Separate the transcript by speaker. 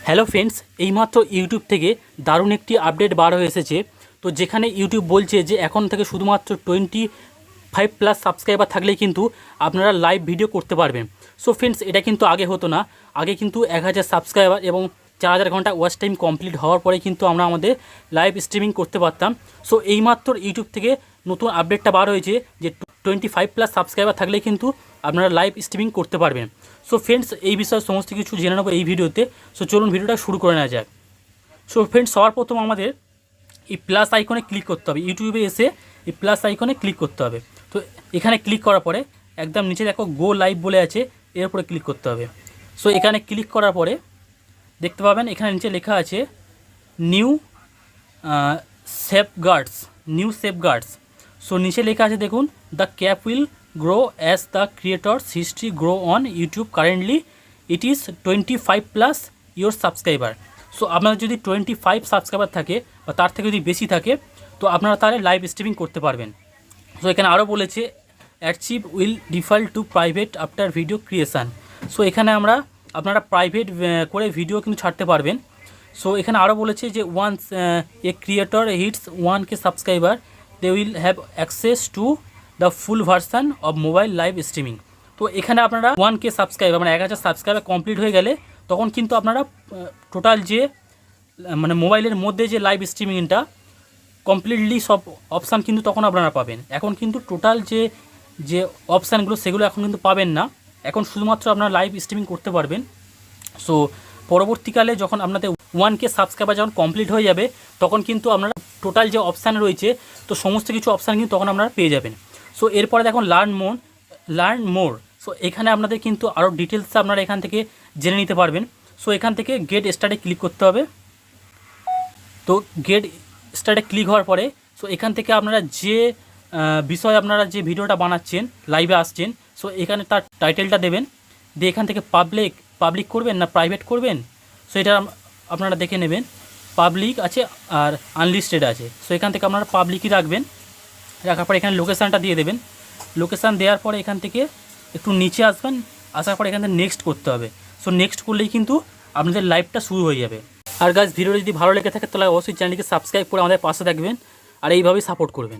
Speaker 1: Hello friends, এইমাত্র YouTube থেকে দারুণ একটি আপডেট বার হয়ে এসেছে। তো যেখানে ইউটিউব বলছে যে এখন থেকে শুধুমাত্র 25+ সাবস্ক্রাইবার থাকলেই কিন্তু আপনারা লাইভ ভিডিও করতে পারবেন। সো ফ্রেন্ডস, এটা কিন্তু আগে হতো না। আগে কিন্তু 1000 সাবস্ক্রাইবার এবং 4000 ঘন্টা ওয়াচ টাইম কমপ্লিট হওয়ার পরে কিন্তু আমরা আমাদের লাইভ স্ট্রিমিং করতে পারতাম। সো এইমাত্র ইউটিউব থেকে নতুন আপডেটটা বার হয়েছে যে 25+ সাবস্ক্রাইবার থাকলেই কিন্তু আপনারা লাইভ স্ট্রিমিং করতে পারবেন। সো ফ্রেন্ডস, এই বিষয়ে সমস্ত কিছু জেনে নেবো এই ভিডিওতে। সো চলুন ভিডিওটা শুরু করে নেওয়া যাক। সো ফ্রেন্ডস, সবার প্রথম আমাদের এই প্লাস আইকনে ক্লিক করতে হবে। ইউটিউবে এসে এই প্লাস আইকনে ক্লিক করতে হবে। তো এখানে ক্লিক করার পরে একদম নিচে দেখো গো লাইভ বলে আছে, এর উপরে ক্লিক করতে হবে। সো এখানে ক্লিক করার পরে দেখতে পাবেন এখানে নিচে লেখা আছে নিউ সেফগার্ডস। সো নিচে লেখা আছে দেখুন, the cap will grow as the creators history grow on YouTube, currently it is 25+ your subscriber. So আপনাদের যদি 25 সাবস্ক্রাইবার থাকে বা তার থেকে যদি বেশি থাকে তো আপনারা তাহলে লাইভ স্ট্রিমিং করতে পারবেন। সো এখানে আরও বলেছে achieve will default to private after video creation. So এখানে আপনারা প্রাইভেট করে ভিডিও কিন্তু ছাড়তে পারবেন। সো এখানে আরও বলেছে যে once a creator hits 1K subscriber they will have access to the full version of mobile live streaming. তো এখানে আপনারা 1K সাবস্ক্রাইবার মানে 1000 সাবস্ক্রাইবার কমপ্লিট হয়ে গেলে তখন কিন্তু আপনারা টোটাল যে মানে মোবাইলের মধ্যে যে লাইভ স্ট্রিমিংটা কমপ্লিটলি সব অপশান কিন্তু তখন আপনারা পাবেন। এখন কিন্তু টোটাল যে অপশানগুলো সেগুলো এখন কিন্তু পাবেন না। এখন শুধুমাত্র আপনারা লাইভ স্ট্রিমিং করতে পারবেন। সো পরবর্তীকালে যখন আপনাদের 1K সাবস্ক্রাইবার যখন কমপ্লিট হয়ে যাবে তখন কিন্তু আপনারা টোটাল যে অপশান রয়েছে তো সমস্ত কিছু অপশান কিন্তু তখন আপনারা পেয়ে যাবেন। সো এরপরে দেখুন লার্ন মোর। সো এখানে আপনাদের কিন্তু আরও ডিটেলস আপনারা এখান থেকে জেনে নিতে পারবেন। সো এখান থেকে গেট স্টার্টে ক্লিক করতে হবে। তো গেট স্টার্টে ক্লিক হওয়ার পরে সো এখান থেকে আপনারা যে বিষয়ে আপনারা যে ভিডিওটা বানাচ্ছেন লাইভে আসছেন, সো এখানে তার টাইটেলটা দেবেন, দিয়ে এখান থেকে পাবলিক করবেন না প্রাইভেট করবেন সো এটা আপনারা দেখে নেবেন। পাবলিক আছে আর আনলিস্টেড আছে। সো এখান থেকে আপনারা পাবলিকই রাখবেন। রাখার পরে এখানে লোকেশানটা দিয়ে দেবেন। লোকেশান দেওয়ার পরে এখান থেকে একটু নিচে আসবেন, আসার পরে এখান থেকে নেক্সট করতে হবে। সো নেক্সট করলেই কিন্তু আপনাদের লাইভটা শুরু হয়ে যাবে। আর গাইস, ভিডিওটা যদি ভালো লেগে থাকে তাহলে অবশ্যই চ্যানেলটিকে সাবস্ক্রাইব করে আমাদের পাশে থাকবেন আর এইভাবেই সাপোর্ট করবেন।